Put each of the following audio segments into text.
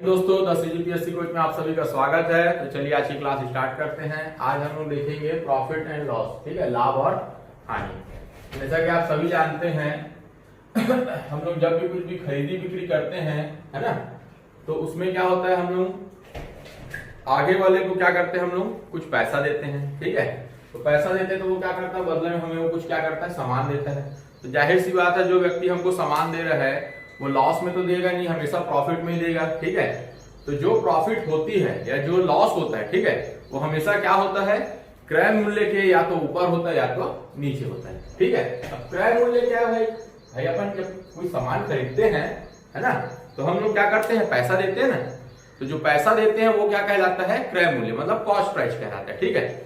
दोस्तों 10 UPSC coach में आप सभी का स्वागत है। तो चलिए आज की क्लास स्टार्ट करते हैं। आज हम लोग देखेंगे प्रॉफिट एंड लॉस, ठीक है, लाभ और हानि। जैसा कि आप सभी जानते हैं हम लोग जब भी कुछ भी खरीदी बिक्री करते हैं, है ना, तो उसमें क्या होता है, हम लोग आगे वाले को क्या करते हैं, हम लोग कुछ पैसा देते हैं, ठीक है। तो पैसा देते हैं तो वो क्या करता है, बदले में हमें वो कुछ क्या करता है, सामान देता है। तो जाहिर सी बात है, जो व्यक्ति हमको सामान दे रहा है वो लॉस में तो देगा नहीं, हमेशा प्रॉफिट में ही देगा, ठीक है। तो जो प्रॉफिट होती है या जो लॉस होता है, ठीक है, वो हमेशा क्या होता है, क्रय मूल्य के या तो ऊपर होता है या तो नीचे होता है, ठीक है। अब क्रय मूल्य क्या है भाई, अपन जब कोई सामान खरीदते हैं, है ना, तो हम लोग क्या करते हैं, पैसा देते हैं ना। तो जो पैसा देते हैं वो क्या कहलाता है, क्रय मूल्य, मतलब कॉस्ट प्राइस कहलाता है, ठीक है।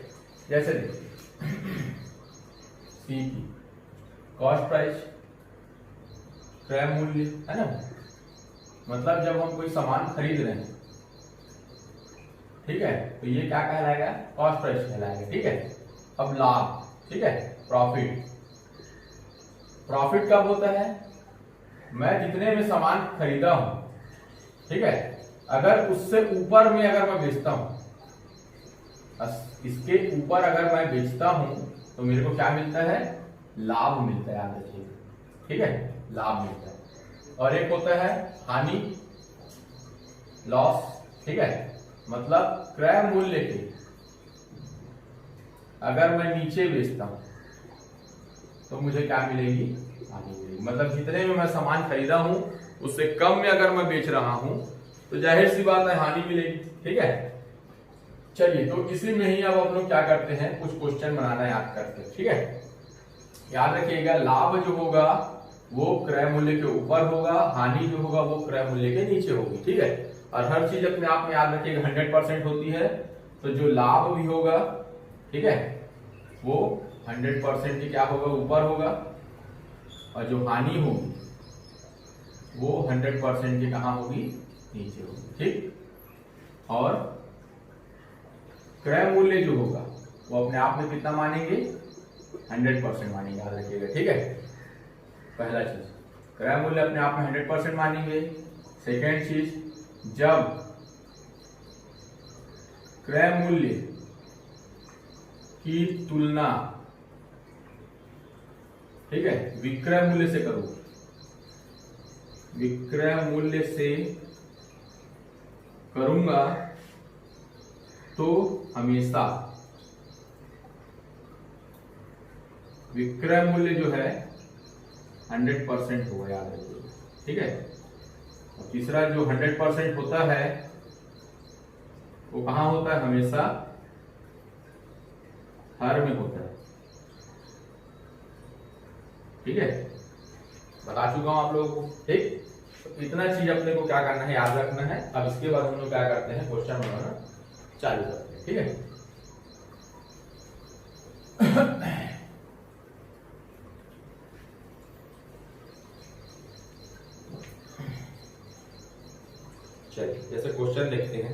जैसे देखिए सी की कॉस्ट प्राइस, क्रय मूल्य, है ना, मतलब जब हम कोई सामान खरीद रहे हैं, ठीक है, तो ये क्या कहलाएगा, कॉस्ट प्राइस कहलाएगा, ठीक है। अब लाभ, ठीक है, प्रॉफिट। प्रॉफिट कब होता है, मैं जितने में सामान खरीदा हूं, ठीक है, अगर उससे ऊपर में अगर मैं बेचता हूं, इसके ऊपर अगर मैं बेचता हूं तो मेरे को क्या मिलता है, लाभ मिलता है, याद रखिए, ठीक है, लाभ मिलता है। और एक होता है हानि, लॉस, ठीक है, मतलब क्रय मूल्य के अगर मैं नीचे बेचता हूं तो मुझे क्या मिलेगी, हानि मिलेगी। मतलब जितने में मैं सामान खरीदा हूं उससे कम में अगर मैं बेच रहा हूं तो जाहिर सी बात है हानि मिलेगी, ठीक है। चलिए, तो इसी में ही अब हम लोग क्या करते हैं, कुछ क्वेश्चन बनाना याद करते हैं, ठीक है। याद रखिएगा, लाभ जो होगा वो क्रय मूल्य के ऊपर होगा, हानि जो होगा वो क्रय मूल्य के नीचे होगी, ठीक है। और हर चीज अपने आप में याद रखिएगा 100% होती है, तो जो लाभ भी होगा, ठीक है, वो 100% की क्या होगा, ऊपर होगा, और जो हानि होगी वो 100% की कहां होगी, नीचे होगी, ठीक। और क्रय मूल्य जो होगा वो अपने आप में कितना मानेंगे, 100% मानेंगे, याद रखिएगा, ठीक है। पहला चीज, क्रय मूल्य अपने आप में 100% मानेंगे। सेकेंड चीज, जब क्रय मूल्य की तुलना, ठीक है, विक्रय मूल्य से करो, विक्रय मूल्य से करूंगा तो हमेशा विक्रय मूल्य जो है 100% होगा, याद रखिए, ठीक है। और तीसरा जो 100% होता है वो कहां होता है, हमेशा हर में होता है, ठीक है, बता चुका हूं आप लोगों को, ठीक। तो इतना चीज अपने को क्या करना है, याद रखना है। अब इसके बाद हम लोग क्या करते हैं, क्वेश्चन बनाना चालू करते हैं, ठीक है। चलिए, जैसे क्वेश्चन देखते हैं।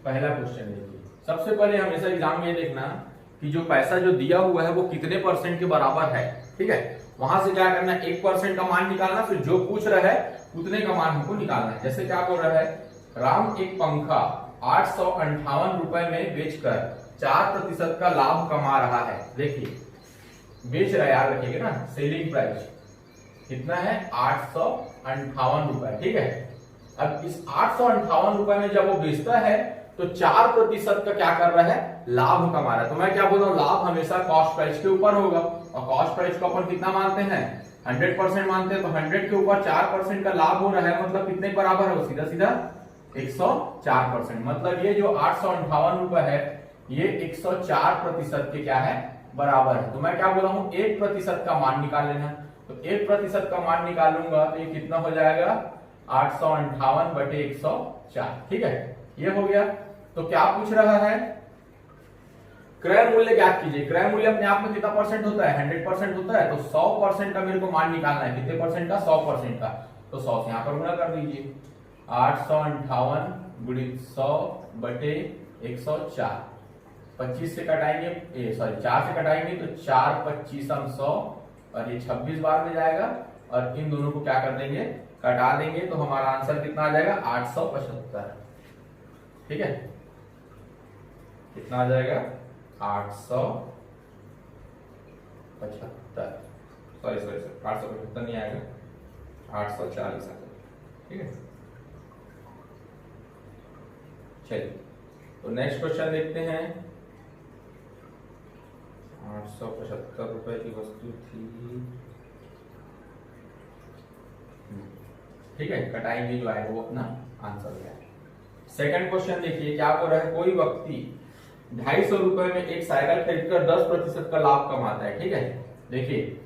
पहला क्वेश्चन देखिए, सबसे पहले हमेशा एग्जाम में ये देखना कि जो पैसा जो दिया हुआ है वो कितने परसेंट के बराबर है, ठीक है। वहां से क्या करना है, 1% का मान निकालना, फिर जो पूछ रहा है उतने का मान हमको निकालना है। जैसे क्या बोल रहा है, राम एक पंखा 858 रुपए में बेचकर 4% का लाभ कमा रहा है। देखिए, बेच रहा है, याद रखिएगा ना, सेलिंग प्राइस कितना है, 858 रुपए, ठीक है। अब इस 858 रुपए में जब वो बेचता है तो 4% का क्या कर रहा है, लाभ कमा रहा है। तो मैं क्या बोल रहा हूं, लाभ हमेशा कॉस्ट प्राइस के ऊपर होगा, और कॉस्ट प्राइस को अपन कितना मानते हैं, 100% मानते हैं। तो 100 के ऊपर 4% का लाभ हो रहा है, मतलब कितने बराबर है, सीधा सीधा 104%। मतलब ये जो 858 रुपए है ये 104% के क्या है, बराबर है। तो मैं क्या बोल रहा हूं, 1% का मान निकाल लेना। तो 1% का मान निकालूंगा तो ये कितना हो जाएगा, 858/104, ठीक है, ये हो गया। तो क्या पूछ रहा है, क्रय मूल्य ज्ञात कीजिए। क्रय मूल्य अपने आप में कितना परसेंट होता है, 100% होता है। तो 100% का मेरे को मान निकालना है, कितने परसेंट का, 100% का। तो 100 से यहां पर गुणा कर दीजिए, 858 गुणित 100/104, 25 से कटाएंगे, सॉरी 4 से कटाएंगे तो 4 25 100, और ये 26 बार में जाएगा, और इन दोनों को क्या कर देंगे, कटा देंगे, तो हमारा आंसर कितना आ जाएगा 875। ठीक है, कितना आ जाएगा 875, सॉरी 875 नहीं आएगा, 840 आ जाएगा। ठीक है, चलिए तो नेक्स्ट क्वेश्चन देखते हैं। 875 रुपए की वस्तु थी। ठीक है, कटाएंगे जो आएगा वो अपना आंसर है। सेकंड क्वेश्चन देखिए क्या बोल रहा है, कोई व्यक्ति 250 रुपए में एक साइकिल खरीदकर 10% का लाभ कमाता है। ठीक है, देखिए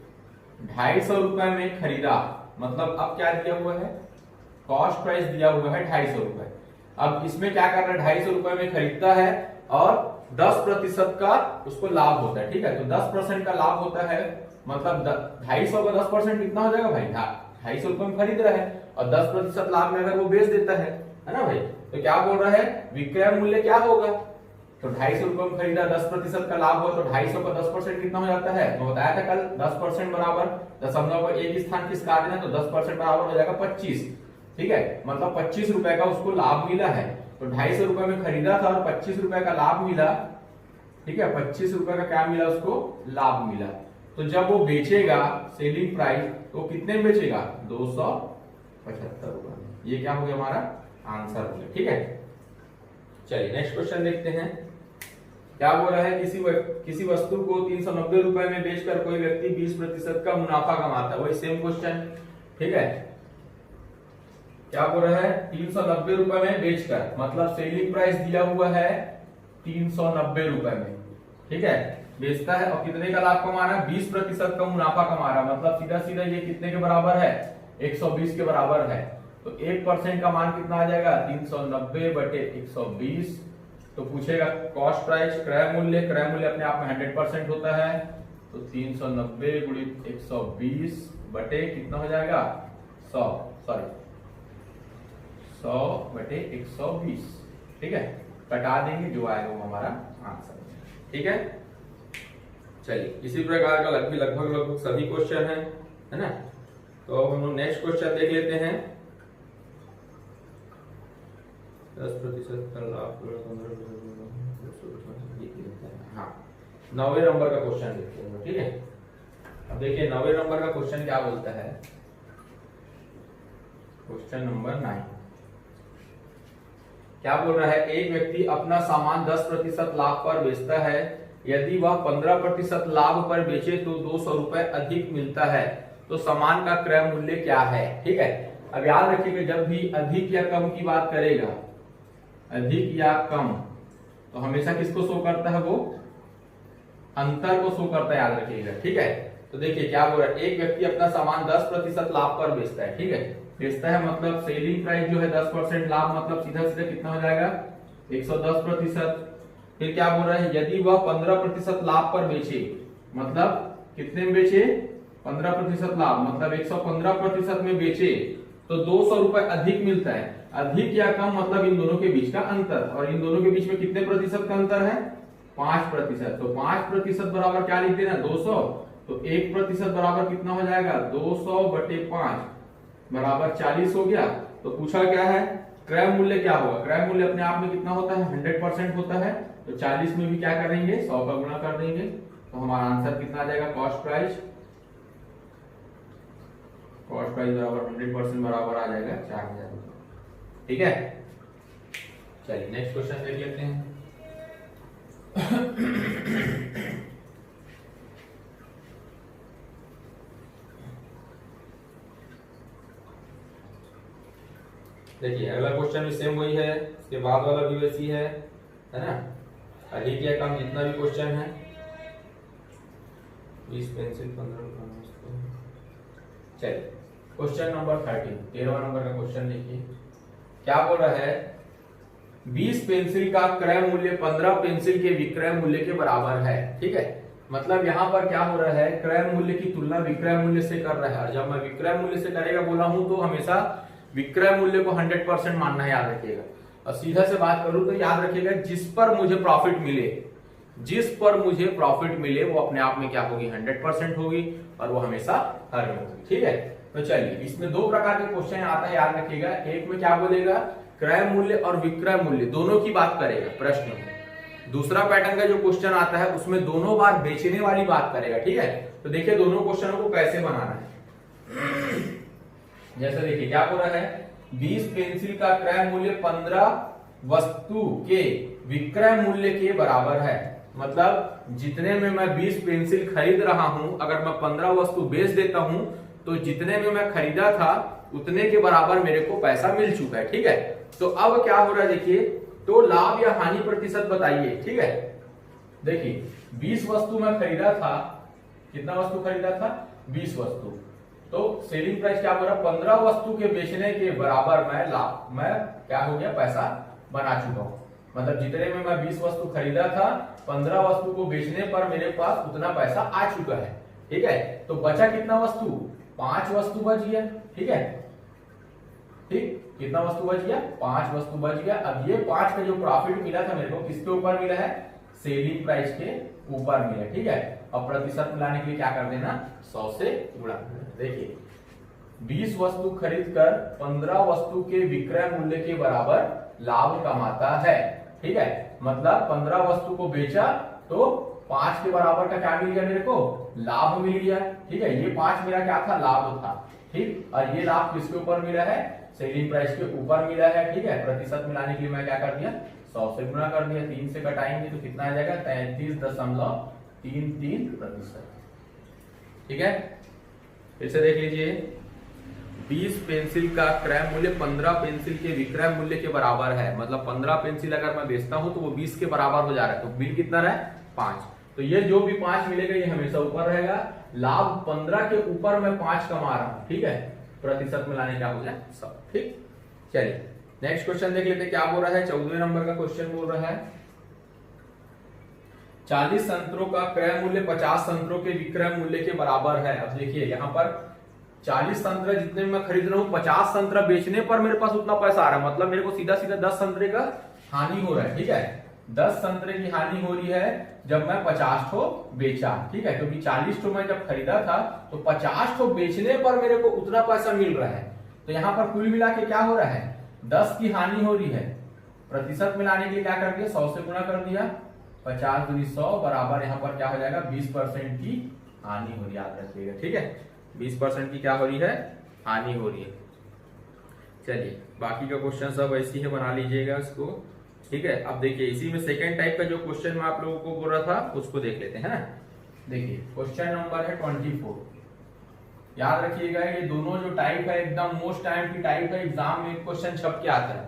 250 रुपए में खरीदा, मतलब अब क्या दिया हुआ है, कॉस्ट प्राइस दिया हुआ है 250 रुपए। अब इसमें क्या कर रहा है, 250 रुपए में खरीदता है और 10% का उसको लाभ होता है। ठीक है, तो 10% का लाभ होता है, मतलब 250 का 10% कितना हो जाएगा भाई, 250 रुपए में खरीद रहा है और 10% लाभ में अगर वो बेच देता है ना भाई, तो क्या बोल रहा है, विक्रय मूल्य क्या होगा, तो 250 रुपए में खरीदा, 10% का लाभ हो तो 250 का 10% कितना हो जाता है, तो बताया था कल 10% बराबर दशमलव का एक स्थान किस काट देना, तो 10% बराबर हो जाएगा 25। ठीक है, मतलब 25 रुपए का उसको लाभ मिला है, तो 250 रुपए में खरीदा था और 25 रुपए का लाभ मिला। ठीक है, 25 रुपए का क्या मिला उसको, लाभ मिला। तो जब वो बेचेगा सेलिंग प्राइस, तो कितने में बेचेगा, 275 रुपए। ये क्या हो गया हमारा आंसर हो गया। ठीक है, चलिए नेक्स्ट क्वेश्चन देखते हैं। क्या बोल रहा है, किसी वस्तु को 390 रुपए में बेचकर कोई व्यक्ति 20% का मुनाफा कमाता है। वही सेम क्वेश्चन। ठीक है, क्या बोल रहा है, 390 रुपए में बेचकर, मतलब सेलिंग प्राइस दिया हुआ है 390 रुपए में। ठीक है, बेचता है और कितने का लाभ कमा रहा है, 20% का मुनाफा कमा रहा है, मतलब सीधा सीधा ये कितने के बराबर है, 120 के बराबर है। तो 1% का मान कितना आ जाएगा, 390 बटे 120। तो पूछेगा कॉस्ट प्राइस, क्रय मूल्य, क्रय मूल्य अपने आप में 100% होता है, तो 390 गुणित 120 बटे कितना हो जाएगा 100 बटे 120। ठीक है, कटा देंगे जो आएगा वो हमारा आंसर। ठीक है, चलिए इसी प्रकार का लगभग सभी क्वेश्चन है ना। तो हम लोग नेक्स्ट क्वेश्चन देख लेते हैं। 10% का लाभ, हाँ 9वें नंबर का क्वेश्चन देखते हैं। ठीक है, अब देखिए 9वें नंबर का क्वेश्चन क्या बोलता है, क्वेश्चन नंबर 9 क्या बोल रहा है, एक व्यक्ति अपना सामान 10% लाभ पर बेचता है, यदि वह 15% लाभ पर बेचे तो 200 रुपए अधिक मिलता है, तो सामान का क्रय मूल्य क्या है। ठीक है, अब याद रखिएगा जब भी अधिक या कम की बात करेगा, अधिक या कम, तो हमेशा किसको शो करता है, वो अंतर को शो करता है, याद रखिएगा। ठीक है, तो देखिए क्या बोल रहा है, एक व्यक्ति अपना सामान 10% लाभ पर बेचता है। ठीक है, बेचता है मतलब सेलिंग प्राइस जो है 10% लाभ, मतलब सीधा सीधा कितना हो जाएगा 110%। फिर क्या बोल रहा है, यदि वह 15% लाभ पर बेचे, मतलब कितने में बेचे, 15% लाभ, मतलब 115% में बेचे तो 200 रुपए अधिक मिलता है। अधिक या कम मतलब इन दोनों के बीच का अंतर, और इन दोनों के बीच में कितने प्रतिशत का अंतर है, 5%। तो 5% बराबर क्या लिख देना 200, तो 1% बराबर कितना हो जाएगा 200 बटे 5 बराबर 40 हो गया। तो पूछा क्या है, क्रय मूल्य क्या होगा, क्रय मूल्य अपने आप में कितना होता है 100% होता है, तो 40 में भी क्या करेंगे 100 का गुणा कर देंगे, तो हमारा आंसर कितना आ जाएगा, कॉस्ट प्राइस बराबर 100% बराबर आ जाएगा 4000। ठीक है, चलिए नेक्स्ट क्वेश्चन देख लेते हैं। देखिए अगला क्वेश्चन भी सेम वही है, इसके बाद वाला भी वैसी है ना। अधिक या कम जितना भी क्वेश्चन है, 20 पेंसिल 15। चलिए क्वेश्चन नंबर 13वां नंबर का क्वेश्चन देखिए क्या बोल रहा है, 20 पेंसिल का क्रय मूल्य 15 पेंसिल के विक्रय मूल्य के बराबर है। ठीक है, मतलब यहाँ पर क्या हो रहा है, क्रय मूल्य की तुलना विक्रय मूल्य से कर रहा है, और जब मैं विक्रय मूल्य से करेगा बोला हूं तो हमेशा विक्रय मूल्य को 100% मानना है, याद रखिएगा। और सीधा से बात करूं तो याद रखिएगा जिस पर मुझे प्रॉफिट मिले, जिस पर मुझे प्रॉफिट मिले वो अपने आप में क्या होगी, 100% होगी और वो हमेशा हर में होगी। ठीक है, तो चलिए इसमें दो प्रकार के क्वेश्चन आता है, याद रखिएगा। एक में क्या बोलेगा, क्रय मूल्य और विक्रय मूल्य दोनों की बात करेगा प्रश्न में। दूसरा पैटर्न का जो क्वेश्चन आता है उसमें दोनों बार बेचने वाली बात करेगा। ठीक है, तो देखिए दोनों क्वेश्चनों को कैसे बनाना है। जैसे देखिए क्या बोल रहा है, 20 पेंसिल का क्रय मूल्य 15 वस्तु के विक्रय मूल्य के बराबर है। मतलब जितने में मैं 20 पेंसिल खरीद रहा हूं, अगर मैं 15 वस्तु बेच देता हूं तो जितने में मैं खरीदा था उतने के बराबर मेरे को पैसा मिल चुका है। ठीक है, तो अब क्या हो रहा है देखिए, तो लाभ या हानि प्रतिशत बताइए। ठीक है, देखिए 20 वस्तु मैं खरीदा था, कितना वस्तु खरीदा था, 20 वस्तु, तो सेलिंग प्राइस क्या बोल रहा है, 15 वस्तु के बेचने के बराबर मैं क्या हो गया, पैसा बना चुका हूं। मतलब जितने में मैं 20 वस्तु खरीदा था, 15 वस्तु को बेचने पर मेरे पास उतना पैसा आ चुका है। ठीक है, तो बचा कितना वस्तु, 5 वस्तु बच गया। ठीक है, ठीक, कितना वस्तु बच गया, 5 वस्तु बच गया। अब ये 5 का जो प्रॉफिट मिला था मेरे को किसके ऊपर मिला है, सेलिंग प्राइस के ऊपर मिला। ठीक है, अब प्रतिशत मिलाने के लिए क्या कर देना, 100 से गुणा। देखिए 20 वस्तु खरीद कर 15 वस्तु के विक्रय मूल्य के बराबर लाभ कमाता है। ठीक है, मतलब 15 वस्तु को बेचा तो 5 के बराबर का क्या मिल गया मेरे को, लाभ मिल गया। ठीक है, ये 5 मेरा क्या था, लाभ था। ठीक, और ये लाभ किसके ऊपर मिला है, सेलिंग प्राइस के ऊपर मिला है। ठीक है, प्रतिशत मिलाने के लिए मैं क्या कर दिया, 100 से गुणा कर दिया। 3 से घटाएंगे तो कितना आ जाएगा, 33.33%। ठीक है, फिर से देख लीजिए, 20 पेंसिल का क्रय मूल्य 15 पेंसिल के विक्रय मूल्य के बराबर है। मतलब 15 पेंसिल अगर मैं बेचता हूं तो वो 20 के बराबर हो जा रहा है, तो बिल कितना रहा है, 5। तो ये जो भी 5 मिलेगा ये हमेशा ऊपर रहेगा। लाभ 15 के ऊपर मैं 5 कमा रहा हूं। ठीक है, प्रतिशत मिलाने क्या हो जाए, 100। ठीक, चलिए नेक्स्ट क्वेश्चन देख लेते हैं क्या बोल रहा है। 14वें नंबर का क्वेश्चन बोल रहा है, 40 संतरों का क्रय मूल्य 50 संतरों के विक्रय मूल्य के बराबर है। अब देखिए यहाँ पर 40 संतरे जितने में मैं खरीद रहा हूँ, 50 संतरा बेचने पर मेरे पास उतना पैसा आ रहा है। मतलब मेरे को सीधा सीधा 10 संतरे का हानि हो रहा है। ठीक है, 10 संतरे की हानि हो रही है जब मैं 50 ठो बेचा। ठीक है, क्योंकि 40 ठो मैं जब खरीदा था तो 50 ठो बेचने पर मेरे को उतना पैसा मिल रहा है। तो यहाँ पर कुल मिला के क्या हो रहा है, 10 की हानि हो रही है। प्रतिशत मिलाने के लिए क्या कर दिया, 100 से गुणा कर दिया। 50 दूनी 100 बराबर यहाँ पर क्या हो जाएगा, 20% की हानि हो रही है, याद रखिएगा। ठीक है, 20% की क्या हो रही है, हानि हो रही है। चलिए बाकी का क्वेश्चन सब ऐसी है, बना लीजिएगा इसको। ठीक है, अब देखिए इसी में सेकेंड टाइप का जो क्वेश्चन मैं आप लोगों को बोल रहा था उसको देख लेते हैं ना। देखिए क्वेश्चन नंबर है 24। याद रखिएगा ये दोनों जो टाइप है एकदम मोस्ट टाइम की टाइप है, एग्जाम में क्वेश्चन छप के आता है।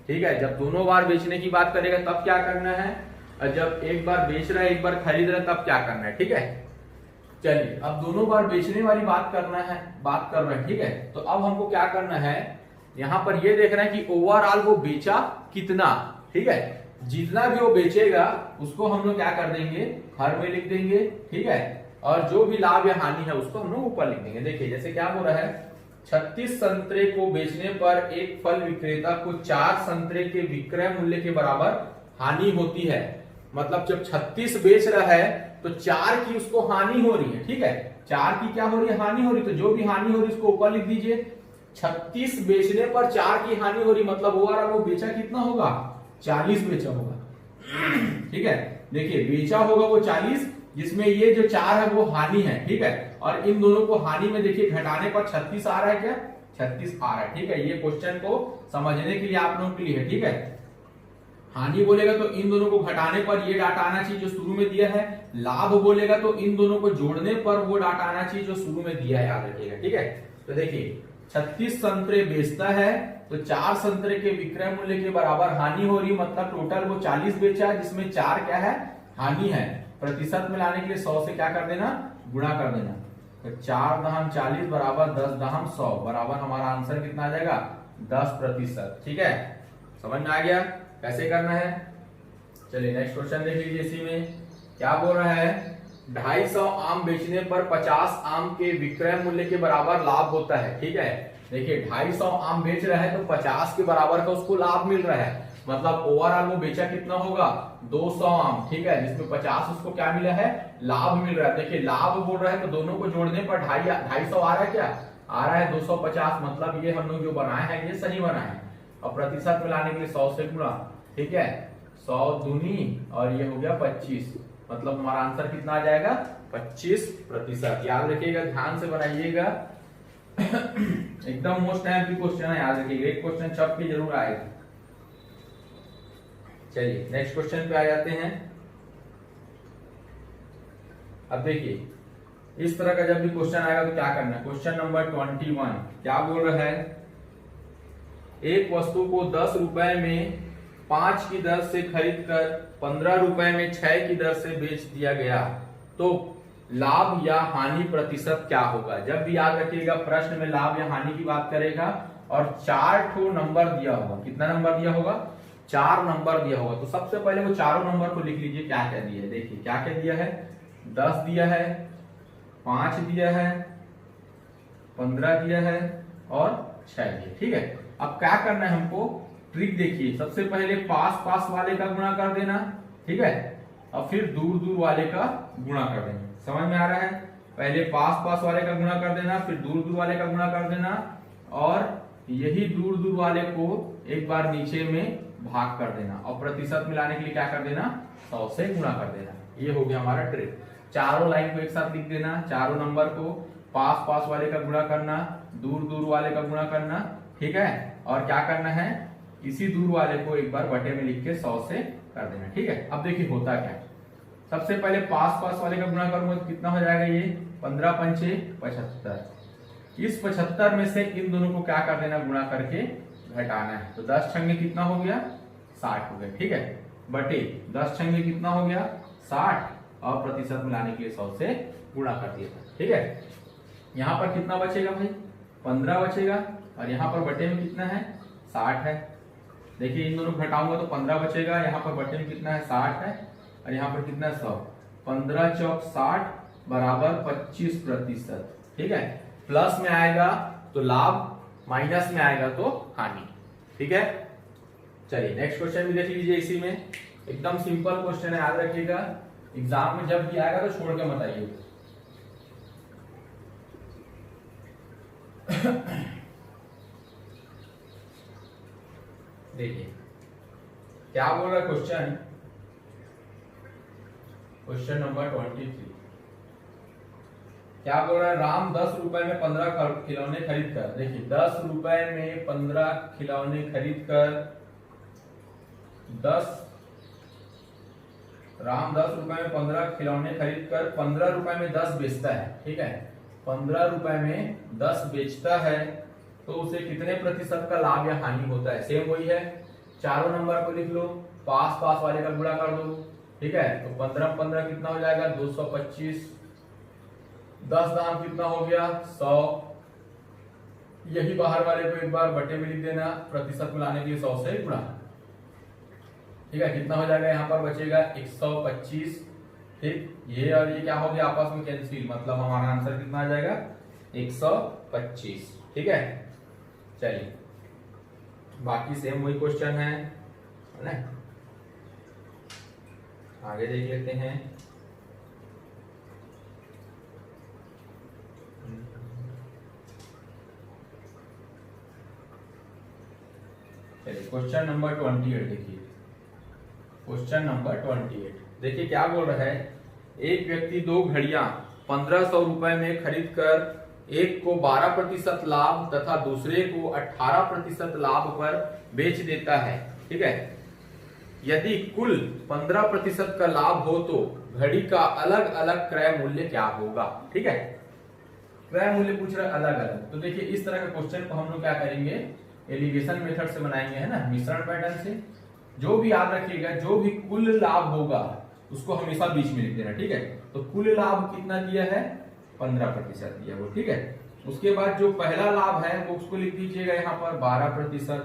ठीक है, जब दोनों बार बेचने की बात करेगा तब क्या करना है, और जब एक बार बेच रहा है एक बार खरीद रहा है तब क्या करना है। ठीक है, चलिए अब दोनों बार बेचने वाली बात कर रहे हैं। ठीक है, तो अब हमको क्या करना है, यहाँ पर ये देखना है कि ओवरऑल वो बेचा कितना। ठीक है, जितना भी वो बेचेगा उसको हम लोग क्या कर देंगे, हर में लिख देंगे। ठीक है, और जो भी लाभ या हानि है उसको हम लोग ऊपर लिख देंगे। देखिए जैसे क्या बोल रहा है, 36 संतरे को बेचने पर एक फल विक्रेता को 4 संतरे के विक्रय मूल्य के बराबर हानि होती है। मतलब जब 36 बेच रहा है तो 4 की उसको हानि हो रही है। ठीक है, 4 की क्या हो रही है, हानि हो रही है। तो जो भी हानि हो रही है उसको ऊपर लिख दीजिए। 36 बेचने पर 4 की हानि हो रही, मतलब ओवरऑल वो बेचा कितना होगा, 40 बेचा होगा। ठीक है, देखिए बेचा होगा वो 40, जिसमें ये जो 4 है वो हानि है। ठीक है, और इन दोनों को हानि में देखिए घटाने पर 36 आ रहा है, क्या 36 आ रहा है। ठीक है, ये क्वेश्चन को समझने के लिए आप लोगों के लिए है। ठीक है, हानि बोलेगा तो इन दोनों को घटाने पर ये डाटा आना चाहिए जो शुरू में दिया है। लाभ बोलेगा तो इन दोनों को जोड़ने पर वो डाटा आना चाहिए जो शुरू में दिया है, याद रखिएगा। ठीक है, तो देखिए 36 संतरे बेचता है तो 4 संतरे के विक्रय मूल्य के बराबर हानि हो रही, मतलब टोटल वो 40 बेचा है जिसमें 4 क्या है, हानि है। प्रतिशत में लाने के लिए 100 से क्या कर देना, गुणा कर देना। तो 4 दहम 40 बराबर 10 दहम 100 बराबर हमारा आंसर कितना आ जाएगा, 10%। ठीक है, समझ में आ गया कैसे करना है। चलिए नेक्स्ट क्वेश्चन देख लीजिए। इसी में क्या बोल रहा है, 250 आम बेचने पर 50 आम के विक्रय मूल्य के बराबर लाभ होता है। ठीक है, देखिए 250 आम बेच रहा है तो 50 के बराबर का उसको लाभ मिल रहा है। मतलब ओवरऑल वो बेचा कितना होगा 200 आम, ठीक है, जिसमें 50 उसको क्या मिला है, लाभ मिल रहा है। देखिए लाभ बोल रहा है तो दोनों को जोड़ने पर 250 आ रहा है, क्या आ रहा है 250, मतलब ये हम लोग जो बनाए हैं ये सही बनाए हैं। और प्रतिशत में लाने के लिए 100 से गुणा, ठीक है, 100 दूनी और ये हो गया 25, मतलब हमारा आंसर कितना आ जाएगा 25%। याद रखिएगा, ध्यान से बनाइएगा, एकदम मोस्ट टाइम क्वेश्चन है, याद रखिएगा, एक क्वेश्चन छप के जरूर आएगा। चलिए नेक्स्ट क्वेश्चन पे आ जाते हैं। अब देखिए इस तरह का जब भी क्वेश्चन आएगा तो क्या करना है। क्वेश्चन नंबर 21 क्या बोल रहा है, एक वस्तु को 10 रुपए में 5 की दर से खरीद कर 15 रुपए में 6 की दर से बेच दिया गया, तो लाभ या हानि प्रतिशत क्या होगा। जब भी याद रखिएगा प्रश्न में लाभ या हानि की बात करेगा और 4 ठो नंबर दिया होगा, कितना नंबर दिया होगा 4 नंबर दिया होगा। तो सबसे पहले वो चारों नंबर को लिख लीजिए, क्या क्या दिया है। देखिए क्या क्या दिया है, 10 दिया है, 5 दिया है, 15 दिया है और 6 दिया, ठीक है। अब क्या करना है हमको, ट्रिक देखिए, सबसे पहले पास पास वाले का गुणा कर देना, ठीक है, और फिर दूर दूर वाले का गुणा कर देना। समझ में आ रहा है, पहले पास पास वाले का गुणा कर देना, फिर दूर दूर वाले का गुणा कर देना, और यही दूर दूर वाले को एक बार नीचे में भाग कर देना, और प्रतिशत मिलाने के लिए क्या कर देना 100 से गुणा कर देना। ये हो गया हमारा ट्रिक। चारों लाइन को एक साथ लिख देना, चारों नंबर को पास पास वाले का गुणा करना, दूर दूर वाले का गुणा करना, ठीक है, और क्या करना है, इसी दूर वाले को एक बार बटे में लिख के 100 से कर देना, ठीक है। अब देखिए होता क्या, सबसे पहले पास पास वाले का गुणा करूंगा तो कितना हो जाएगा, ये 15 पंचे 75। इस 75 में से इन दोनों को क्या कर देना, गुणा करके घटाना है। तो 10 छंगे कितना हो गया 60 हो गया, ठीक है, बटे 10 छंगे कितना हो गया 60, और प्रतिशत मिलाने के लिए 100 से गुणा कर दिया, ठीक है। यहाँ पर कितना बचेगा भाई 15 बचेगा, और यहाँ पर बटे में कितना है 60 है। देखिए इन दोनों घटाऊंगा तो 15 बचेगा, यहाँ पर बटे में कितना है 60 है, और यहाँ पर कितना है 100। 15 चौक 60 बराबर 25%, ठीक है। प्लस में आएगा तो लाभ, माइनस में आएगा तो हानि, ठीक है। चलिए नेक्स्ट क्वेश्चन भी देख लीजिए, इसी में एकदम सिंपल क्वेश्चन है, याद रखिएगा, एग्जाम में जब भी आएगा तो छोड़ के मत आइए। देखिए क्या बोल रहा है क्वेश्चन, क्वेश्चन नंबर 23 क्या बोल रहा है, राम 10 रुपए में 15 खिलौने खरीद कर, देखिए 10 रुपए में 15 खिलौने खरीद कर राम 10 रुपए में 15 खिलौने खरीद कर 15 रुपए में 10 बेचता है, ठीक है, 15 रुपए में 10 बेचता है, तो उसे कितने प्रतिशत का लाभ या हानि होता है। सेम वही है, चारों नंबर को लिख लो, पास पास वाले का गुणा कर दो, ठीक है। तो 15 15 कितना हो जाएगा 225, 10 दाम कितना हो गया 100, यही बाहर वाले को एक बार बटे में लिख देना, प्रतिशत मिलाने के लिए 100 से गुणा, ठीक है। कितना हो जाएगा, यहाँ पर बचेगा 125, ठीक, ये और ये क्या हो गया आपस में कैंसिल, मतलब हमारा आंसर कितना आ जाएगा 125, ठीक है। चलिए बाकी सेम वही क्वेश्चन है ना, आगे देख लेते हैं। चलिए क्वेश्चन नंबर 28 देखिए, क्वेश्चन नंबर 28 देखिए क्या बोल रहा है, एक व्यक्ति 2 घड़ियां 1500 रुपए में खरीद कर एक को 12% लाभ तथा दूसरे को 18% लाभ पर बेच देता है, ठीक है। यदि कुल 15% का लाभ हो तो घड़ी का अलग अलग क्रय मूल्य क्या होगा, ठीक है। क्रय मूल्य पूछ रहा है अलग अलग, तो देखिए इस तरह का क्वेश्चन को हम लोग क्या करेंगे, एलिगेशन मेथड से बनाएंगे, है ना, मिश्रण पैटर्न से। जो भी याद रखिएगा, जो भी कुल लाभ होगा उसको हमेशा बीच में लिख देना, ठीक है। तो कुल लाभ कितना दिया है 15% दिया वो, ठीक है। उसके बाद जो पहला लाभ है वो उसको लिख दीजिएगा यहाँ पर 12%,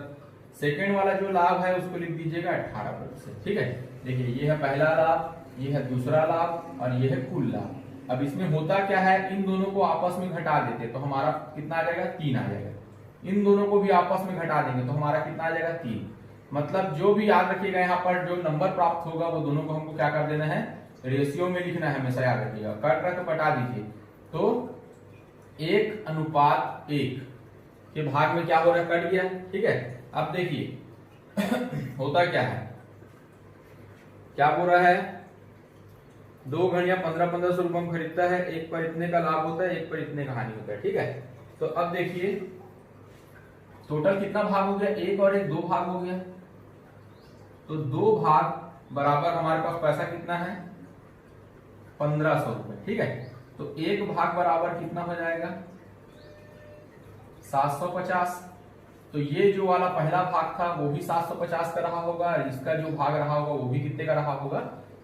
सेकेंड वाला जो लाभ है उसको लिख दीजिएगा 18%, ठीक है। देखिए ये है पहला लाभ, ये है दूसरा लाभ, और ये है कुल लाभ। अब इसमें होता क्या है, इन दोनों को आपस में घटा देते तो हमारा कितना आ जाएगा 3 आ जाएगा, इन दोनों को भी आपस में घटा देंगे तो हमारा कितना आ जाएगा 3। मतलब जो भी याद रखिएगा यहाँ पर जो नंबर प्राप्त होगा वो दोनों को हमको क्या कर देना है, रेशियो में लिखना है, हमेशा याद रखिएगा। कट रहा तो कटा दीजिए। तो 1:1 के भाग में क्या हो रहा है, कट गया। ठीक है, अब देखिए होता क्या है, क्या बोल रहा है, 2 घड़ियां 1500 रुपए में खरीदता है, एक पर इतने का लाभ होता है, एक पर इतने का हानि होता है। ठीक है, तो अब देखिए टोटल कितना भाग हो गया, 1 और 1 2 भाग हो गया। तो 2 भाग बराबर हमारे पास पैसा कितना है, 1500 रुपए। ठीक है, तो 1 भाग बराबर कितना हो जाएगा, 750। तो ये जो वाला पहला भाग था वो भी 750 का रहा होगा, इसका जो भाग रहा होगा वो भी कितने का रहा होगा,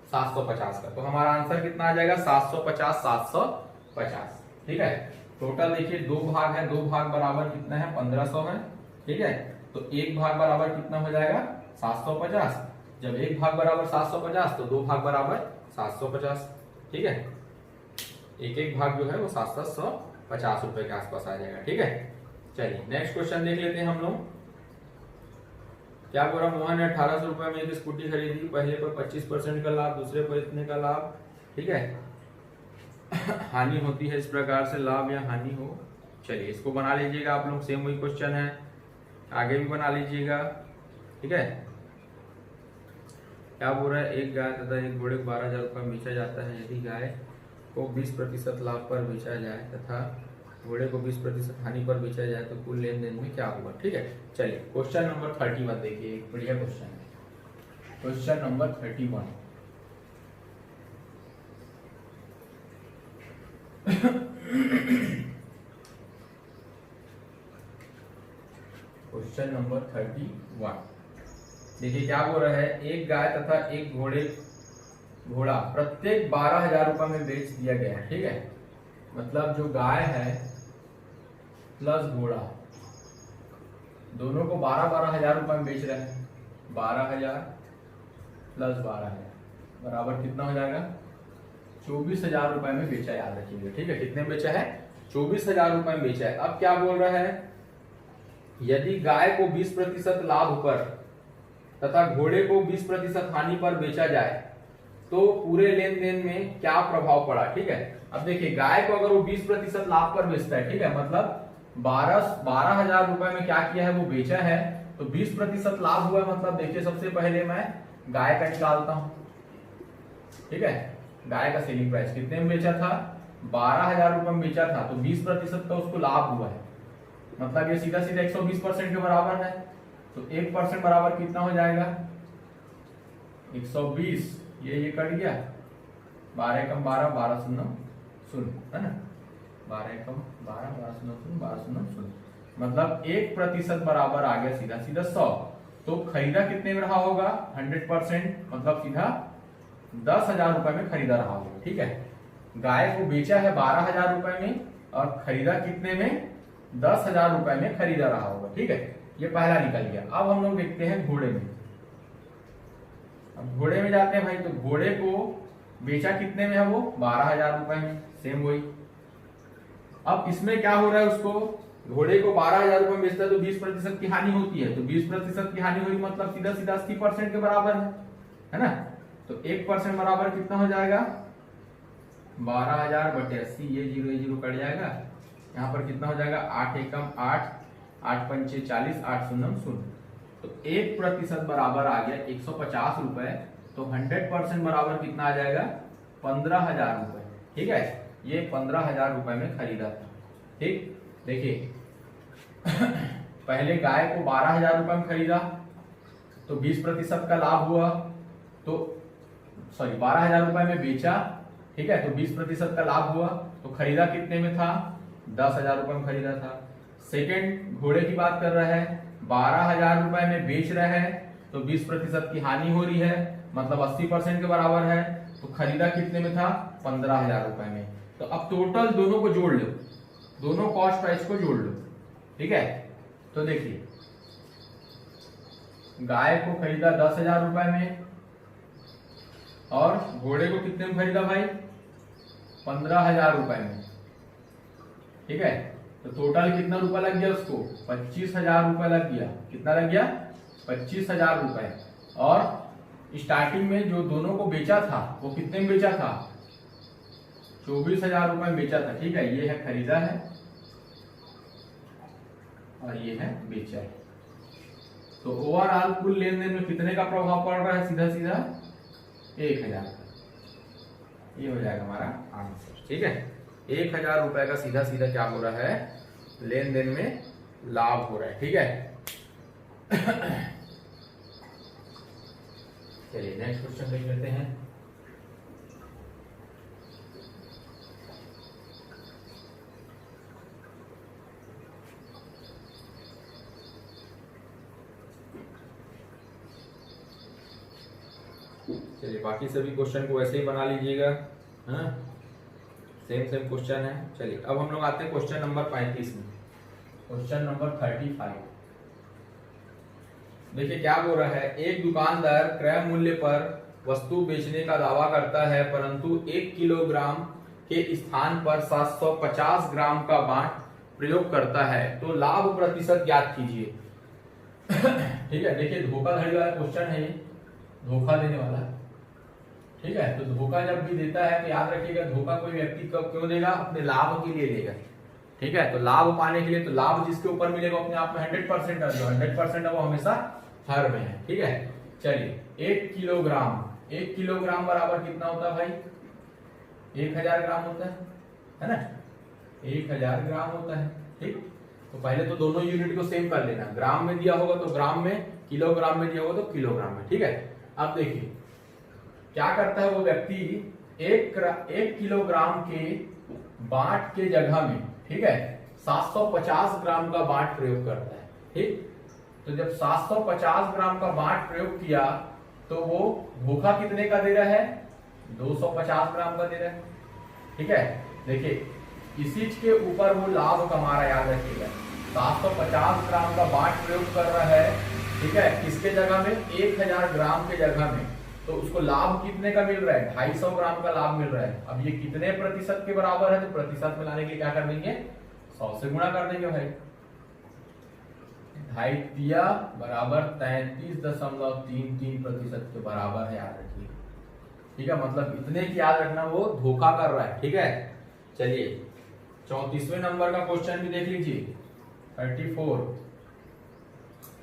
750 का। तो हमारा आंसर कितना आ जाएगा, 750 750। ठीक है, टोटल देखिए 2 भाग है, 2 भाग बराबर कितना है, 1500 है। ठीक है, तो 1 भाग बराबर कितना हो जाएगा, 750। जब 1 भाग बराबर 750 तो 2 भाग बराबर 750। ठीक है, एक भाग जो है वो 750 रुपए के आसपास आ जाएगा। ठीक है, चलिए नेक्स्ट क्वेश्चन देख लेते हैं हम लोग। क्या बोला, मोहन ने 1800 रुपए में एक स्कूटी खरीदी, पहले पर 25% का लाभ, दूसरे पर इतने का लाभ। ठीक है, हानि होती है इस प्रकार से, लाभ या हानि हो। चलिए इसको बना लीजिएगा आप लोग, सेम वही क्वेश्चन है, आगे भी बना लीजिएगा। ठीक है, क्या बोल रहा है, एक गाय तथा एक घोड़े को 12,000 रुपये में बेचा जाता है। यदि गाय को 20% लाभ पर बेचा जाए तथा घोड़े को 20% हानि पर बेचा जाए तो कुल लेन देन में क्या होगा। ठीक है, चलिए क्वेश्चन नंबर 31 देखिए, एक बढ़िया क्वेश्चन है। क्वेश्चन नंबर 31 क्वेश्चन नंबर 31 देखिए क्या बोल रहा है, एक गाय तथा एक घोड़ा प्रत्येक 12,000 रुपए में बेच दिया गया है। ठीक है, मतलब जो गाय है प्लस घोड़ा दोनों को 12,000 रुपए में बेच रहे हैं। 12,000 प्लस 12,000 बराबर कितना हो जाएगा, 24,000 रुपए में बेचा, याद रखिएगा। ठीक है, कितने में बेचा है, 24,000 रुपए में बेचा है। अब क्या बोल रहा है, यदि गाय को 20% लाभ पर तथा घोड़े को 20% हानि पर बेचा जाए तो पूरे लेन देन में क्या प्रभाव पड़ा। ठीक है, अब देखिए गाय को अगर वो 20% लाभ पर बेचता है, ठीक है, मतलब 12,000 रुपए में क्या किया है, वो बेचा है, तो 20% लाभ हुआ। मतलब देखिए सबसे पहले मैं गाय का निकालता हूं। ठीक है, गाय का सेलिंग प्राइस कितने में बेचा था, 12,000 रुपए में बेचा था, तो 20% का उसको लाभ हुआ है, मतलब ये सीधा सीधा 120% के बराबर है। तो 1% बराबर कितना हो जाएगा, 120। ये कट गया, 12 कम 12, 12 शून्य शून्य, है ना, 12 कम 12, 12 शून्य शून्य, 12 शून्य शून्य, मतलब 1% बराबर आ गया सीधा सीधा 100। तो खरीदा कितने में रहा होगा, 100%, मतलब सीधा 10,000 रुपए में खरीदा रहा होगा। ठीक है, गाय को बेचा है 12,000 रुपए में और खरीदा कितने में, 10,000 रुपए में खरीदा रहा होगा। ठीक है, ये पहला निकल गया। अब हम लोग देखते हैं घोड़े में। अब घोड़े में जाते हैं भाई, तो घोड़े को बेचा कितने में है, वो 12,000 रुपए में, सेम वही। अब इसमें क्या हो रहा है, उसको घोड़े को 12,000 रुपए में बेचता है तो 20% की हानि होती है, तो 20% की हानि हुई मतलब सीधा सीधा 80% के बराबर है ना। तो 1% बराबर कितना हो जाएगा, 12,000 बटे 80, ये 0 कट जाएगा, यहाँ पर कितना हो जाएगा, 8 एकम 8, 8 पंचे 40, 8 शून्य शून्य। तो 1% बराबर आ गया 150 रुपए। तो 100% बराबर कितना आ जाएगा, 15,000 रुपए। ठीक है, ये 15,000 रुपए में खरीदा था। ठीक, देखिए पहले गाय को 12,000 रुपए में खरीदा तो 20% का लाभ हुआ, तो सॉरी 12,000 रुपए में बेचा। ठीक है, तो 20% का लाभ हुआ, तो खरीदा कितने में था, 10,000 रुपए में खरीदा था। सेकंड घोड़े की बात कर रहा है, 12,000 रुपए में बेच रहा है, तो 20% की हानि हो रही है, मतलब 80% के बराबर है, तो खरीदा कितने में था, 15,000 रुपए में। तो अब टोटल दोनों को जोड़ लो, दोनों कॉस्ट प्राइस को जोड़ लो। ठीक है, तो देखिए गाय को खरीदा 10,000 रुपए में और घोड़े को कितने में खरीदा भाई, 15,000 रुपए में। ठीक है, तो टोटल कितना रुपया लग गया उसको, 25,000 रुपया लग गया। कितना लग गया, 25,000 रुपए। और स्टार्टिंग में जो दोनों को बेचा था वो कितने में बेचा था? 24,000 रुपए में बेचा था। ठीक है, ये है खरीदा है और ये है बेचा है। तो ओवरऑल कुल लेन देन में कितने का प्रभाव पड़ रहा है? सीधा सीधा 1,000। ये हो जाएगा हमारा आंसर। ठीक है, 1,000 रुपए का सीधा सीधा क्या हो रहा है? लेन देन में लाभ हो रहा है। ठीक है, चलिए नेक्स्ट क्वेश्चन देख लेते हैं। चलिए बाकी सभी क्वेश्चन को वैसे ही बना लीजिएगा, है ना, सेम सेम क्वेश्चन है। चलिए अब हम लोग आते हैं क्वेश्चन नंबर 35 में। क्वेश्चन नंबर 35 देखिए क्या बोल रहा है। एक दुकानदार क्रय मूल्य पर वस्तु बेचने का दावा करता है, परंतु 1 किलोग्राम के स्थान पर 750 ग्राम का बाट प्रयोग करता है, तो लाभ प्रतिशत ज्ञात कीजिए। ठीक है, देखिए धोखाधड़ी वाला क्वेश्चन है, ये धोखा देने वाला। ठीक है, तो धोखा जब भी देता है तो याद रखिएगा, धोखा कोई व्यक्ति कब क्यों देगा? अपने लाभ के लिए देगा। ठीक है, तो लाभ पाने के लिए, तो लाभ जिसके ऊपर मिलेगा अपने आप में 100% है, जो 100% है वो हमेशा हर में है। ठीक है, चलिए 1 किलोग्राम बराबर कितना होता है भाई? 1000 ग्राम होता है ना, 1000 ग्राम होता है। ठीक, तो पहले तो दोनों यूनिट को सेम कर लेना। ग्राम में दिया होगा तो ग्राम में, किलोग्राम में दिया होगा तो किलोग्राम में। ठीक है, अब देखिए क्या करता है वो व्यक्ति, 1 किलोग्राम के बाट के जगह में, ठीक है, 750 ग्राम का बाट प्रयोग करता है। ठीक, तो जब 750 ग्राम का बाट प्रयोग किया तो वो धोखा कितने का दे रहा है? 250 ग्राम का दे रहा है। ठीक है, देखिए इसी के ऊपर वो लाभ कमा रहा है, याद रखिएगा। 750 ग्राम का बाट प्रयोग कर रहा है, ठीक है, किसके जगह में? 1000 ग्राम के जगह में। तो उसको लाभ कितने का मिल रहा है? 250 ग्राम का लाभ मिल रहा है। अब ये कितने प्रतिशत के बराबर है? तो प्रतिशत में लाने के लिए क्या कर देंगे? 100 से गुणा कर देंगे भाई। 2.5 बराबर 33.33% के बराबर है, याद रखिए। ठीक है, मतलब इतने की याद रखना, वो धोखा कर रहा है। ठीक है, चलिए 34वें नंबर का क्वेश्चन भी देख लीजिए। 34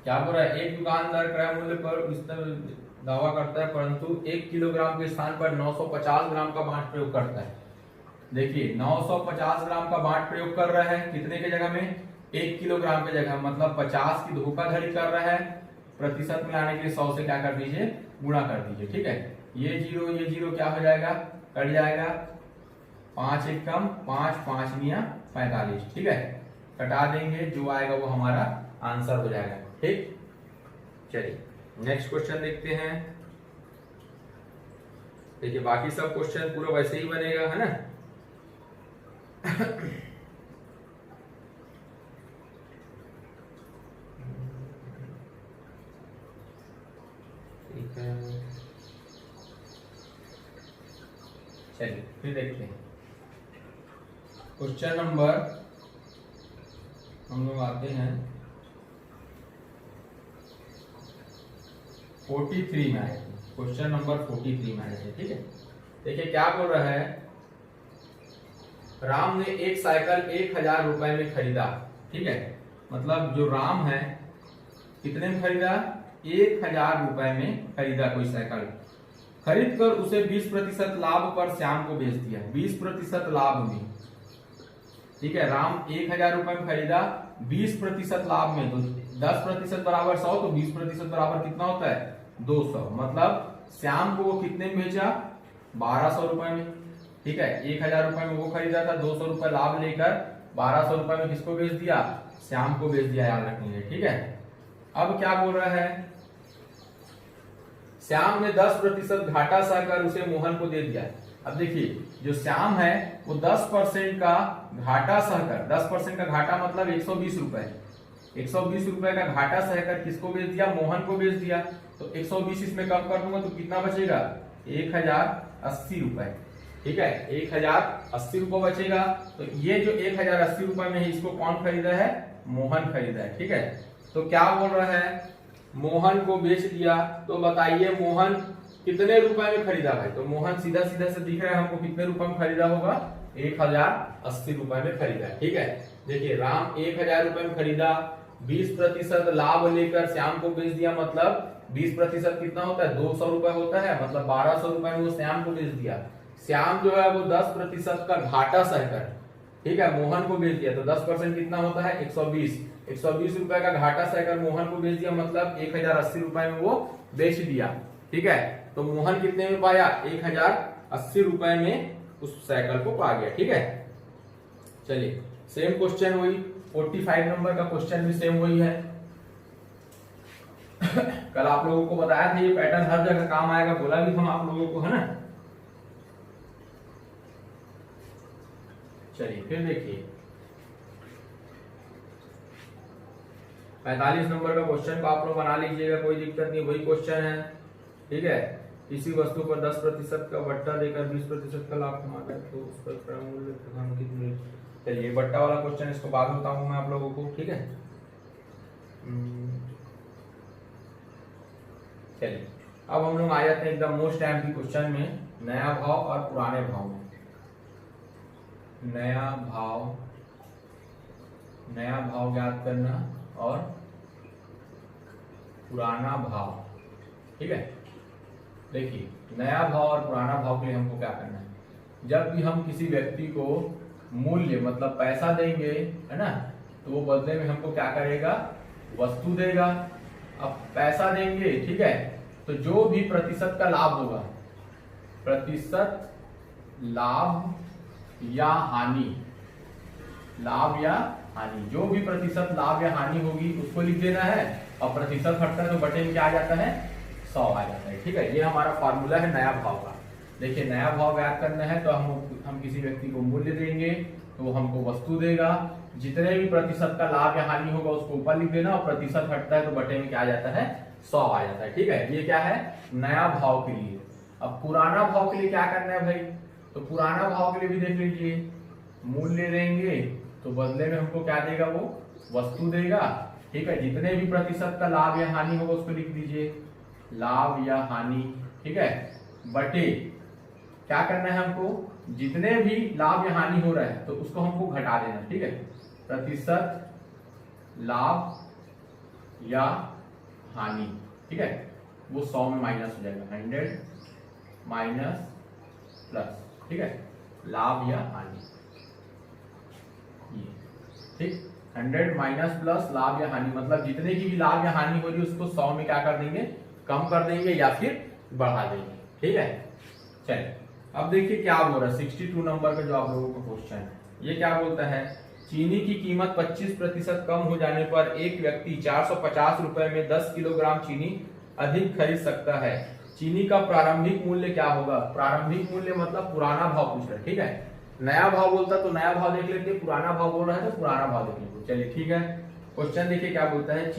क्या बोल रहा है? एक दुकानदार क्रय मूल्य पर दावा करता है, परंतु 1 किलोग्राम के स्थान पर 950 ग्राम का बाट प्रयोग करता है। देखिए 950 ग्राम का बाट प्रयोग कर रहा है, कितने के जगह में? 1 किलोग्राम के जगह, मतलब 50 की धोखाधड़ी कर रहा है। प्रतिशत में लाने के लिए 100 से क्या कर दीजिए? गुणा कर दीजिए। ठीक है, ये जीरो क्या हो जाएगा? कट जाएगा। 5 एक कम 5, 5 निया 45। ठीक है, कटा देंगे, जो आएगा वो हमारा आंसर हो जाएगा। ठीक, चलिए नेक्स्ट क्वेश्चन देखते हैं। देखिए बाकी सब क्वेश्चन पूरा वैसे ही बनेगा, है ना। ठीक है, चलिए फिर देखते हैं क्वेश्चन नंबर, हम लोग आते हैं 43 में आए थे। क्वेश्चन नंबर 43 में आए थे। ठीक है, देखिए क्या बोल रहा है। राम ने एक साइकिल 1000 रुपए में खरीदा। ठीक है, मतलब जो राम है कितने में खरीदा? 1000 रुपए में खरीदा कोई साइकिल। खरीद कर उसे 20% लाभ पर श्याम को बेच दिया। 20% लाभ में। ठीक है, राम 1000 रुपए में खरीदा, 20% लाभ में, तो 10% बराबर 100, तो 20% बराबर कितना होता है? 200। मतलब श्याम को वो कितने में बेचा? 1200 रुपए में। ठीक है, 1000 रुपए में वो खरीदा था, 200 रुपए लाभ लेकर 1200 रुपए में किसको बेच दिया? श्याम को बेच दिया, याद रखेंगे। ठीक है, अब क्या बोल रहा है? श्याम ने 10% घाटा सहकर उसे मोहन को दे दिया। अब देखिए जो श्याम है वो 10% का घाटा सहकर, 10% का घाटा मतलब 120 रुपए, 120 रुपए का घाटा सहकर किसको बेच दिया? मोहन को बेच दिया। तो 120 इसमें कम कर दूंगा तो कितना बचेगा? 1080 रुपए। ठीक है, 1080 रुपए बचेगा। तो ये जो 1080 रुपए में है, इसको कौन खरीदा है? मोहन खरीदा है। ठीक है, तो क्या बोल रहा है? मोहन को बेच दिया, तो बताइए मोहन कितने रुपए में खरीदा भाई? तो मोहन सीधा सीधा से दिख रहा है हमको कितने रुपए में खरीदा होगा, 1080 रुपए में खरीदा। ठीक है, देखिए राम 1000 रुपए में खरीदा, 20% लाभ लेकर श्याम को बेच दिया, मतलब 20% कितना होता है, 200 रुपए होता है, मतलब 1200 रुपए में वो श्याम को बेच दिया। श्याम जो है वो 10% का घाटा सहकर, ठीक है, मोहन को बेच दिया, तो 10% कितना होता है, 120 रुपए का घाटा सहकर मोहन को बेच दिया, मतलब 1080 रुपए में वो बेच दिया। ठीक है, तो मोहन कितने में पाया, 1080 रुपए में उस साइकिल को पा गया। ठीक है, चलिए सेम क्वेश्चन वही 45 नंबर का क्वेश्चन भी सेम वही है। कल आप लोगों को बताया था ये पैटर्न हर जगह काम आएगा, बोला भी हम आप लोगों को, है ना। चलिए फिर देखिए 45 नंबर का क्वेश्चन को आप लोग बना लीजिएगा, कोई दिक्कत नहीं, वही क्वेश्चन है। ठीक है, किसी वस्तु पर 10% का बट्टा देकर 20% का लाभ कमाता है तो उस पर प्रमूल्य प्रधानों मिले। चलिए बट्टा वाला क्वेश्चन इसको बाद में बताऊंगा मैं आप लोगों को। ठीक है, चलिए अब हम लोग आ जाते हैं एकदम मोस्ट एम्पटी क्वेश्चन में, नया भाव और पुराने भाव में। नया भाव ज्ञात करना और पुराना भाव। ठीक है, देखिए नया भाव और पुराना भाव के लिए हमको क्या करना है, जब भी हम किसी व्यक्ति को मूल्य मतलब पैसा देंगे, है ना, तो वो बदले में हमको क्या करेगा, वस्तु देगा। अब पैसा देंगे, ठीक है, तो जो भी प्रतिशत का लाभ होगा, प्रतिशत लाभ या हानि, जो भी प्रतिशत लाभ या हानि होगी उसको लिख देना है, और प्रतिशत हटता है तो बटे में क्या आ जाता है, 100 आ जाता है। ठीक है, ये हमारा फॉर्मूला है नया भाव का। देखिए नया भाव ज्ञात करना है तो हम किसी व्यक्ति को मूल्य देंगे तो वो हमको वस्तु देगा, जितने भी प्रतिशत का लाभ या हानि होगा उसको ऊपर लिख देना, और प्रतिशत हटता है तो बटे में क्या आ जाता है, 100 आ जाता है। ठीक है, ये क्या है, नया भाव के लिए। अब पुराना भाव के लिए क्या करना है भाई, तो पुराना भाव के लिए भी देख लीजिए, मूल्य देंगे तो बदले में हमको क्या देगा, वो वस्तु देगा। ठीक है, जितने भी प्रतिशत का लाभ या हानि होगा उसको लिख दीजिए, लाभ या हानि। ठीक है, बटे क्या करना है हमको, जितने भी लाभ या हानि हो रहा है तो उसको हमको घटा देना। ठीक है, प्रतिशत लाभ या हानि, ठीक है, वो 100 में माइनस हो जाएगा, 100 माइनस प्लस, ठीक है, लाभ या हानि, ठीक, 100 माइनस प्लस लाभ या हानि, मतलब जितने की भी लाभ या हानि हो रही है उसको 100 में क्या कर देंगे, कम कर देंगे या फिर बढ़ा देंगे। ठीक है, चलिए अब देखिए क्या बोल रहा है 62 नंबर का जो आप लोगों का क्वेश्चन है, ये क्या बोलता है, चीनी की कीमत 25% कम हो जाने पर एक व्यक्ति 450 रुपए में 10 किलोग्राम चीनी अधिक खरीद सकता है। चीनी का प्रारंभिक मूल्य क्या होगा, प्रारंभिक मूल्य मतलब पुराना भाव पूछ रहा है। ठीक है, नया भाव बोलता तो नया भाव देख लेते, पुराना भाव बोल रहा है तो पुराना भाव देख लेते। चलिए ठीक है, क्वेश्चन देखिए क्या बोलता है,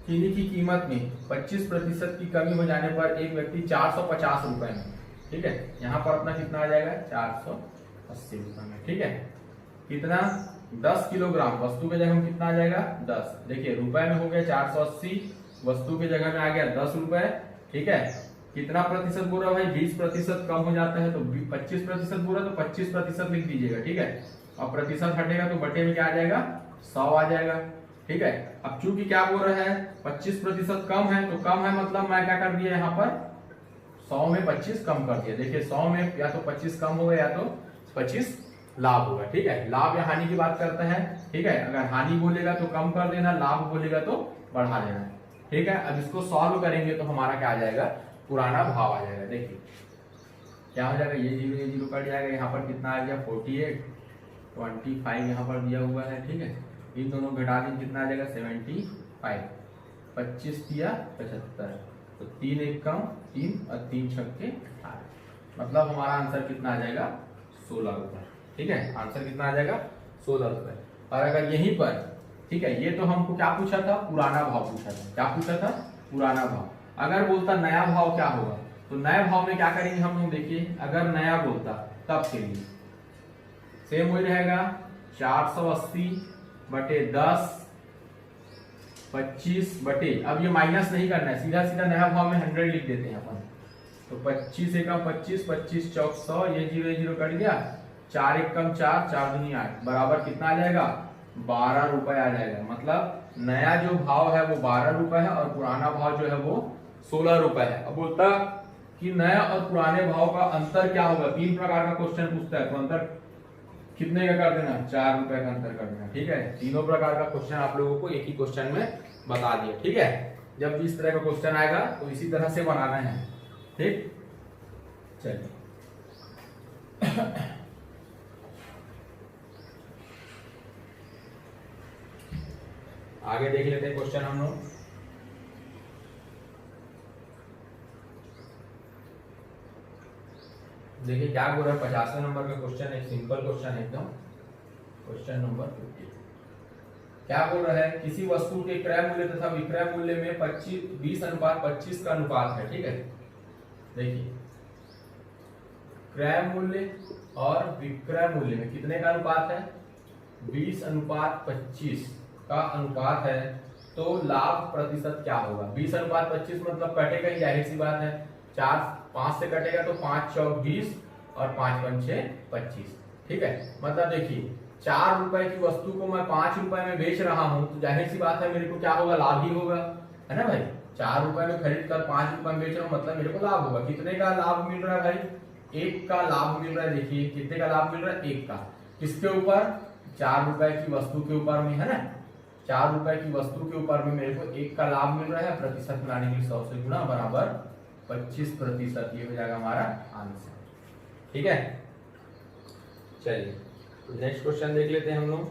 चीनी की कीमत में 25% की कमी हो जाने पर एक व्यक्ति 450 रुपए में, ठीक है, यहाँ पर अपना कितना आ जाएगा, 480 रुपए में। ठीक है, कितना, 10 किलोग्राम, वस्तु के जगह में कितना आ जाएगा, 10। देखिए रुपए में हो गया 480, वस्तु के जगह में आ गया 10 रुपए। ठीक है, कितना प्रतिशत बोल रहा है भाई, 20% कम हो जाता है तो 25% बोल रहा है तो 25% लिख दीजिएगा। ठीक है, और प्रतिशत हटेगा तो बटे में क्या आ जाएगा, 100 आ जाएगा। ठीक है, अब चूंकि क्या बोल रहा है 25% कम है, तो कम है मतलब मैं क्या कर दिया यहाँ पर 100 में 25 कम कर दिया। देखिए 100 में या तो 25 कम होगा या तो 25 लाभ होगा। ठीक है, लाभ या हानि की बात करता है। ठीक है, अगर हानि बोलेगा तो कम कर देना, लाभ बोलेगा तो बढ़ा देना। ठीक है, अब इसको सॉल्व करेंगे तो हमारा क्या आ जाएगा, पुराना भाव आ जाएगा। देखिए क्या हो जाएगा, ये जीरो कट जाएगा, यहाँ पर कितना आ गया 48, 25 यहाँ पर दिया हुआ है। ठीक है, इन दोनों घटा दें कितना आ जाएगा 75, 25 दिया 75, तो 3 एक कम 3 और 3 छक्के 8, मतलब हमारा आंसर कितना आ जाएगा 16 रुपए। ठीक है, आंसर कितना आ जाएगा 16 रुपए। और अगर यहीं पर, ठीक है, ये तो हमको क्या पूछा था, पुराना भाव पूछा था, क्या पूछा था, पुराना भाव। अगर बोलता नया भाव क्या होगा, तो नए भाव में क्या करेंगे हम लोग, देखिए अगर नया बोलता तब के लिए सेम वही रहेगा, 480 बटे 10 25 बटे, अब ये माइनस नहीं करना है, सीधा सीधा नया भाव में 100 लिख देते हैं अपन। तो 25 एकम 25, 25 चौक 100, ये 0 0 कट गया, 4 एकम 4, 4 दूनी 8, बराबर कितना आ जाएगा 12 रुपए आ जाएगा। मतलब नया जो भाव है वो 12 रुपए है और पुराना भाव जो है वो 16 रुपए है। अब बोलता कि नया और पुराने भाव का अंतर क्या होगा, 3 प्रकार का क्वेश्चन पूछता है, तो अंतर कितने का कर देना, 4 रुपए का अंतर कर देना। ठीक है, तीनों प्रकार का क्वेश्चन आप लोगों को एक ही क्वेश्चन में बता दिया। ठीक है, जब भी इस तरह का क्वेश्चन आएगा तो इसी तरह से बनाना है। ठीक, चलिए आगे देख लेते हैं क्वेश्चन हम लोग। देखिए क्या बोल रहा है, 50वें नंबर का क्वेश्चन, एक सिंपल क्वेश्चन है एकदम। क्वेश्चन नंबर 50 क्या बोल रहा है, किसी वस्तु के क्रय मूल्य तथा विक्रय मूल्य में 20:25 का अनुपात है। ठीक है, देखिए क्रय मूल्य और विक्रय मूल्य में कितने का अनुपात है, 20:25 का अनुपात है, तो लाभ प्रतिशत क्या होगा। 20:25 मतलब कटेगा ही, जाहिर सी बात है, 5 से कटेगा तो 5 चौक 20 और 5 पंचे 25। ठीक है, मतलब देखिए 4 रुपए की वस्तु को मैं 5 रुपए में बेच रहा हूं, तो जाहिर सी बात है मेरे को क्या होगा, लाभ ही होगा, है ना भाई। 4 रुपए में खरीद कर 5 रुपए में बेच रहा हूं, मतलब मेरे को लाभ होगा। कितने का लाभ मिल रहा है भाई, 1 का लाभ मिल रहा है। देखिए कितने का लाभ मिल रहा है, 1 का। किसके ऊपर, 4 रुपए की वस्तु के ऊपर में, है ना। 4 रुपए की वस्तु के ऊपर में मेरे को 1 का लाभ मिल रहा है। प्रतिशत मिलाने के लिए 100 से गुना, बराबर 25%। ये हो जाएगा हमारा आंसर। ठीक है, चलिए नेक्स्ट क्वेश्चन देख लेते हैं हम लोग।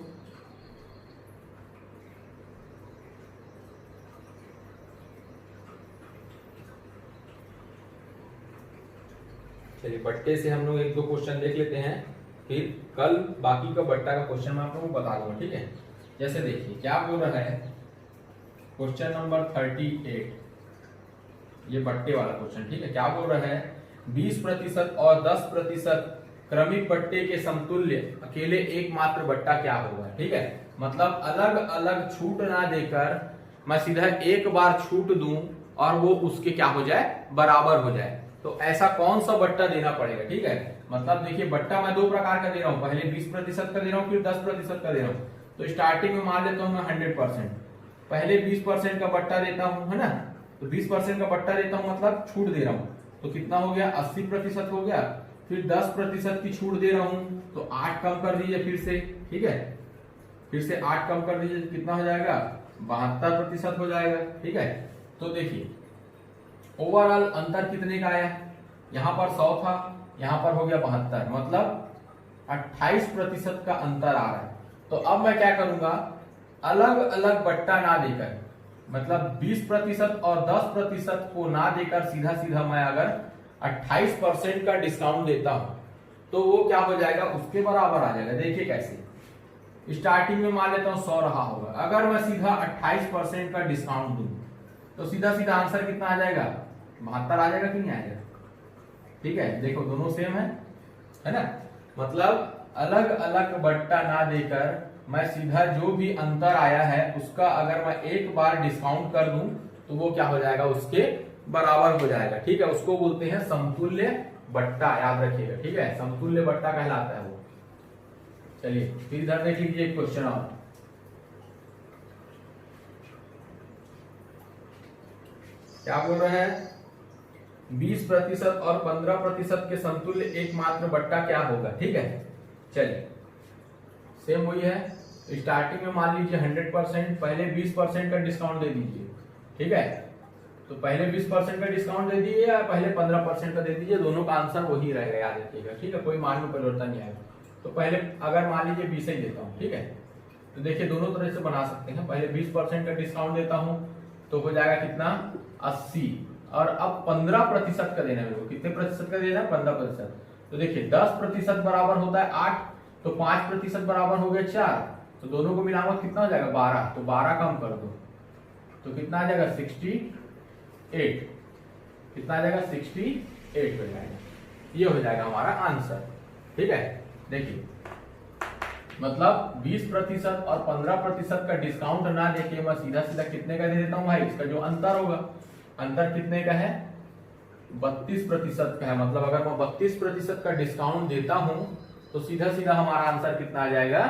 चलिए बट्टे से हम लोग 1-2 क्वेश्चन देख लेते हैं, फिर कल बाकी का बट्टा का क्वेश्चन मैं आप लोगों को बता दूंगा। ठीक है, जैसे देखिए क्या बोल रहा है, क्वेश्चन नंबर 38, ये बट्टे वाला क्वेश्चन। ठीक है, क्या बोल रहा है, 20% और 10% क्रमिक बट्टे के समतुल्य अकेले एकमात्र बट्टा क्या होगा। ठीक है, मतलब अलग अलग छूट ना देकर मैं सीधा एक बार छूट दूं और वो उसके क्या हो जाए, बराबर हो जाए, तो ऐसा कौन सा बट्टा देना पड़ेगा। ठीक है, मतलब देखिए बट्टा मैं 2 प्रकार का दे रहा हूं, पहले 20% का दे रहा हूं, फिर 10% का दे रहा हूं। तो स्टार्टिंग में मान लेता हूं मैं 100%, पहले 20% का बट्टा देता हूं, है ना। तो 20% का बट्टा देता हूं मतलब छूट दे रहा हूं, तो कितना हो गया, 80% हो गया। फिर 10% की छूट दे रहा हूं, तो 8 कम कर दीजिए फिर से। ठीक है, फिर से 8 कम कर दीजिए, कितना हो जाएगा, 72% हो जाएगा। ठीक है, तो देखिए ओवरऑल अंतर कितने का आया, यहां पर 100 था, यहां पर हो गया 72, मतलब 28% का अंतर आ रहा है। तो अब मैं क्या करूंगा, अलग अलग बट्टा ना देकर, मतलब 20% और 10% को ना देकर सीधा सीधा मैं अगर 28% का डिस्काउंट देता हूं, तो वो क्या हो जाएगा, उसके बराबर आ जाएगा। देखिए कैसे, स्टार्टिंग में मान लेता हूं 100 रहा होगा, अगर मैं सीधा 28% का डिस्काउंट दूं तो सीधा सीधा आंसर कितना आ जाएगा, 72 आ जाएगा कि नहीं आएगा। ठीक है, देखो दोनों सेम है ना, मतलब अलग अलग बट्टा ना देकर मैं सीधा जो भी अंतर आया है उसका अगर मैं एक बार डिस्काउंट कर दूं तो वो क्या हो जाएगा, उसके बराबर हो जाएगा। ठीक है, उसको बोलते हैं समतुल्य बट्टा, याद रखिएगा। ठीक है, समतुल्य बट्टा कहलाता है वो। चलिए फिर इधर देख लीजिए एक क्वेश्चन और, क्या बोल रहा है, 20% और 15% के समतुल्य एकमात्र बट्टा क्या होगा। ठीक है, चलिए सेम वही है, स्टार्टिंग में मान लीजिए 100%, पहले 20% का डिस्काउंट दे दीजिए। ठीक है, तो पहले 20% का डिस्काउंट दे दीजिए या पहले 15% का दे दीजिए, दोनों का आंसर वही रहेगा, याद रखिएगा। ठीक है, कोई मान में परिवर्तन नहीं आएगा। तो पहले अगर मान लीजिए 20 ही देता हूँ, ठीक है, तो देखिए दोनों तरह से बना सकते हैं। पहले 20% का डिस्काउंट देता हूं तो हो जाएगा कितना, 80, और अब 15% का देना है मेरे को। कितने प्रतिशत का देना है, 15%। तो देखिए 10% बराबर होता है 8, तो 5% बराबर हो गया 4, तो दोनों को मिलाऊंगा कितना हो जाएगा, 12, तो 12 कम कर दो तो कितना आ जाएगा, 68। कितना आ जाएगा, 68 हो जाएगा। ये हो जाएगा हमारा आंसर। ठीक है, देखिए मतलब 20% और 15% का डिस्काउंट ना देके मैं सीधा सीधा कितने का दे देता हूँ भाई, इसका जो अंतर होगा, अंतर कितने का है 32% का है। मतलब अगर मैं 32% का डिस्काउंट देता हूं तो सीधा सीधा हमारा आंसर कितना आ जाएगा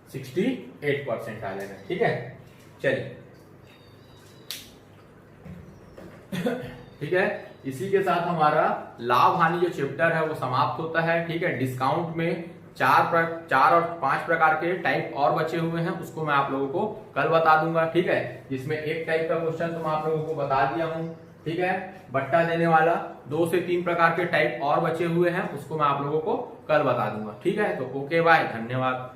68% आ जाएगा। ठीक है, चलिए ठीक है, इसी के साथ हमारा लाभ हानि जो चैप्टर है वो समाप्त होता है। ठीक है, डिस्काउंट में चार और 5 प्रकार के टाइप और बचे हुए हैं, उसको मैं आप लोगों को कल बता दूंगा। ठीक है, जिसमें एक टाइप का क्वेश्चन तो मैं आप लोगों को बता दिया हूं। ठीक है, बट्टा देने वाला 2 से 3 प्रकार के टाइप और बचे हुए हैं, उसको मैं आप लोगों को कल बता दूंगा। ठीक है, तो ओके बाय, धन्यवाद।